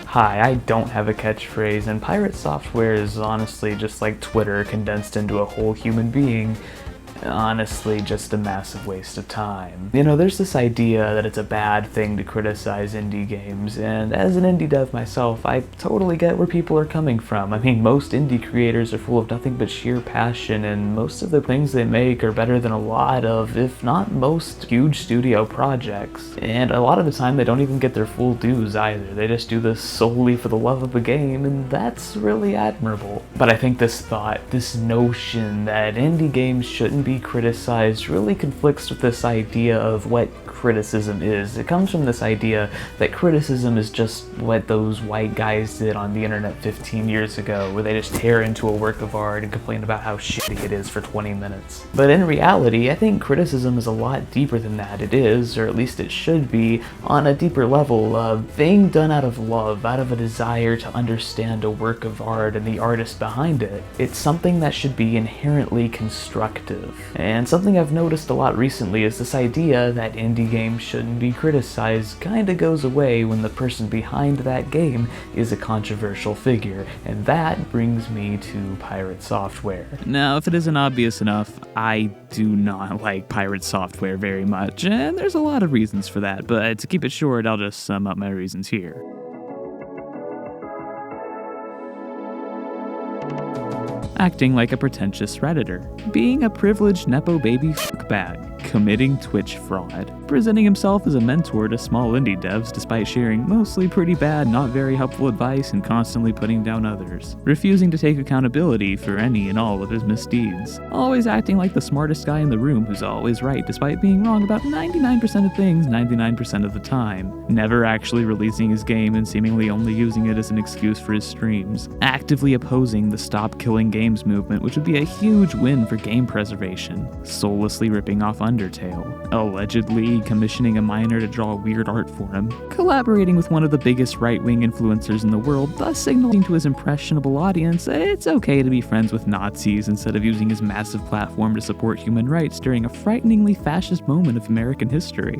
Hi, I don't have a catchphrase, and pirate software is honestly just like Twitter condensed into a whole human being. Honestly, just a massive waste of time. You know, there's this idea that it's a bad thing to criticize indie games, and as an indie dev myself, I totally get where people are coming from. I mean, most indie creators are full of nothing but sheer passion, and most of the things they make are better than a lot of, if not most, huge studio projects. And a lot of the time, they don't even get their full dues either. They just do this solely for the love of the game, and that's really admirable. But I think this thought, this notion that indie games shouldn't be criticized really conflicts with this idea of what criticism is. It comes from this idea that criticism is just what those white guys did on the internet 15 years ago, where they just tear into a work of art and complain about how shitty it is for 20 minutes. But in reality, I think criticism is a lot deeper than that. It is, or at least it should be, on a deeper level, of being done out of love, out of a desire to understand a work of art and the artist behind it. It's something that should be inherently constructive. And something I've noticed a lot recently is this idea that indie games shouldn't be criticized kinda goes away when the person behind that game is a controversial figure, and that brings me to pirate software. Now, if it isn't obvious enough, I do not like pirate software very much, and there's a lot of reasons for that, but to keep it short, I'll just sum up my reasons here. Acting like a pretentious Redditor, being a privileged nepo baby fuckbag, committing Twitch fraud, presenting himself as a mentor to small indie devs despite sharing mostly pretty bad, not very helpful advice and constantly putting down others, refusing to take accountability for any and all of his misdeeds, always acting like the smartest guy in the room who's always right despite being wrong about 99% of things 99% of the time, never actually releasing his game and seemingly only using it as an excuse for his streams, actively opposing the Stop Killing Games movement, which would be a huge win for game preservation, soullessly ripping off Undertale, allegedly commissioning a miner to draw weird art for him, collaborating with one of the biggest right-wing influencers in the world, thus signaling to his impressionable audience that it's okay to be friends with Nazis instead of using his massive platform to support human rights during a frighteningly fascist moment of American history.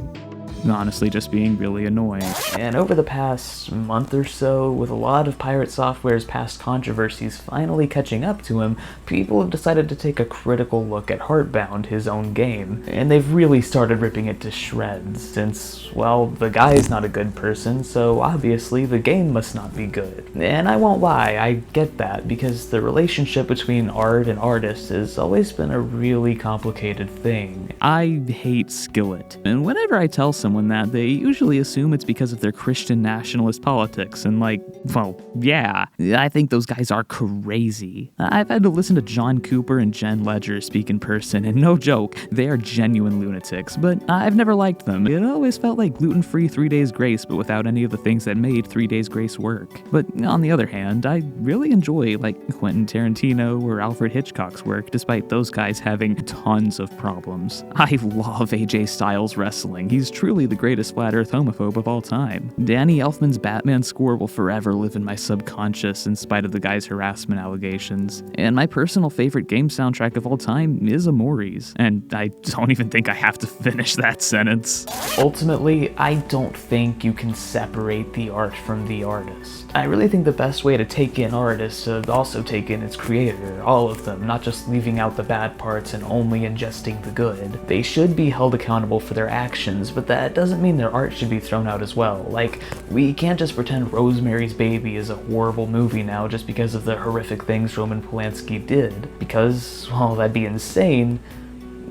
Honestly, just being really annoying. And over the past month or so, with a lot of pirate software's past controversies finally catching up to him, people have decided to take a critical look at Heartbound, his own game, and they've really started ripping it to shreds, since, well, the guy's not a good person, so obviously the game must not be good. And I won't lie, I get that, because the relationship between art and artist has always been a really complicated thing. I hate Skillet, and whenever I tell someone that, they usually assume it's because of their Christian nationalist politics, and well, yeah, I think those guys are crazy. I've had to listen to John Cooper and Jen Ledger speak in person, and no joke, they are genuine lunatics, but I've never liked them. It always felt like gluten-free 3 Days Grace, but without any of the things that made 3 Days Grace work. But on the other hand, I really enjoy, Quentin Tarantino or Alfred Hitchcock's work, despite those guys having tons of problems. I love AJ Styles wrestling. He's truly the greatest flat earth homophobe of all time. Danny Elfman's Batman score will forever live in my subconscious in spite of the guy's harassment allegations. And my personal favorite game soundtrack of all time is Amori's. And I don't even think I have to finish that sentence. Ultimately, I don't think you can separate the art from the artist. I really think the best way to take in art is to also take in its creator, all of them, not just leaving out the bad parts and only ingesting the good. They should be held accountable for their actions, but that doesn't mean their art should be thrown out as well. We can't just pretend Rosemary's Baby is a horrible movie now just because of the horrific things Roman Polanski did, because, well, that'd be insane.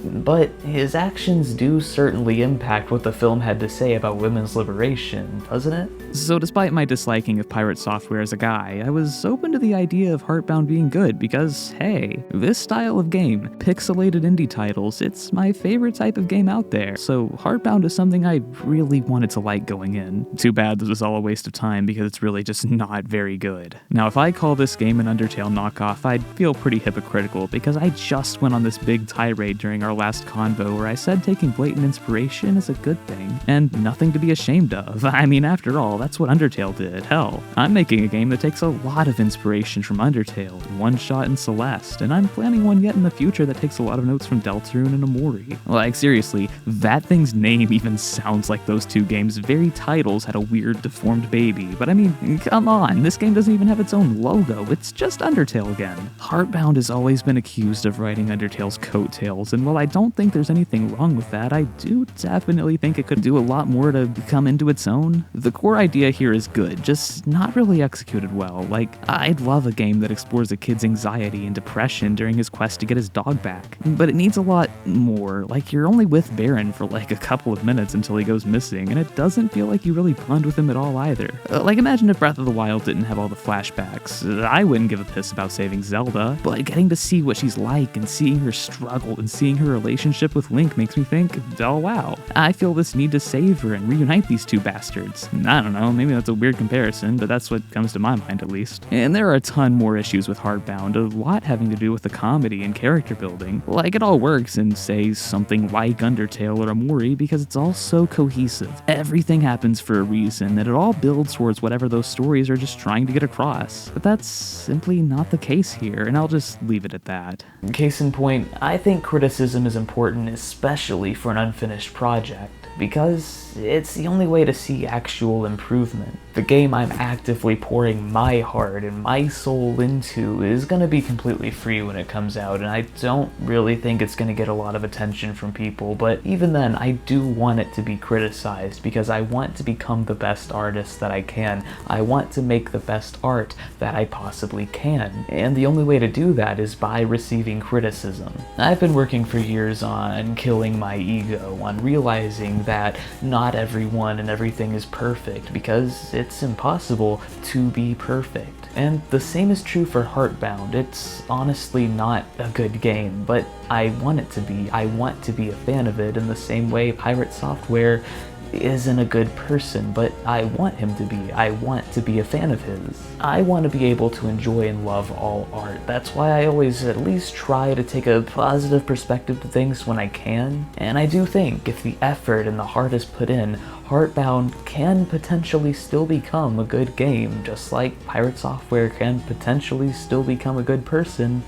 But his actions do certainly impact what the film had to say about women's liberation, doesn't it? So despite my disliking of pirate software as a guy, I was open to the idea of Heartbound being good because, hey, this style of game, pixelated indie titles, it's my favorite type of game out there. So Heartbound is something I really wanted to like going in. Too bad this was all a waste of time because it's really just not very good. Now, if I call this game an Undertale knockoff, I'd feel pretty hypocritical because I just went on this big tirade during our our last convo where I said taking blatant inspiration is a good thing, and nothing to be ashamed of. I mean, after all, that's what Undertale did. Hell, I'm making a game that takes a lot of inspiration from Undertale, One Shot and Celeste, and I'm planning one yet in the future that takes a lot of notes from Deltarune and Amori. Like, seriously, that thing's name even sounds like those two games' very titles had a weird, deformed baby. But I mean, come on, this game doesn't even have its own logo, it's just Undertale again. Heartbound has always been accused of riding Undertale's coattails, and while I don't think there's anything wrong with that, I do definitely think it could do a lot more to come into its own. The core idea here is good, just not really executed well. Like, I'd love a game that explores a kid's anxiety and depression during his quest to get his dog back, but it needs a lot more. Like, you're only with Baron for like a couple of minutes until he goes missing, and it doesn't feel like you really bond with him at all either. Like, imagine if Breath of the Wild didn't have all the flashbacks. I wouldn't give a piss about saving Zelda, but getting to see what she's like and seeing her struggle and seeing her relationship with Link makes me think, oh wow, I feel this need to save her and reunite these two bastards. I don't know, maybe that's a weird comparison, but that's what comes to my mind at least. And there are a ton more issues with Heartbound, a lot having to do with the comedy and character building. Like, it all works in, say, something like Undertale or Amori because it's all so cohesive. Everything happens for a reason, and it all builds towards whatever those stories are just trying to get across. But that's simply not the case here, and I'll just leave it at that. Case in point, I think criticism is important, especially for an unfinished project, because it's the only way to see actual improvement. The game I'm actively pouring my heart and my soul into is going to be completely free when it comes out, and I don't really think it's going to get a lot of attention from people, but even then, I do want it to be criticized because I want to become the best artist that I can. I want to make the best art that I possibly can, and the only way to do that is by receiving criticism. I've been working for years on killing my ego, on realizing that not everyone and everything is perfect, because it's impossible to be perfect. And the same is true for Heartbound. It's honestly not a good game, but I want it to be. I want to be a fan of it in the same way Pirate Software isn't a good person, but I want him to be. I want to be a fan of his. I want to be able to enjoy and love all art. That's why I always at least try to take a positive perspective to things when I can. And I do think if the effort and the heart is put in, Heartbound can potentially still become a good game, just like Pirate Software can potentially still become a good person.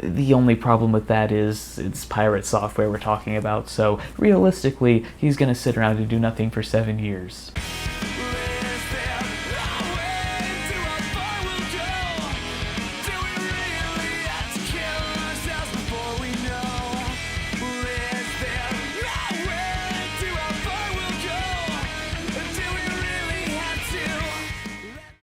The only problem with that is it's Pirate Software we're talking about, so realistically, he's gonna sit around and do nothing for 7 years.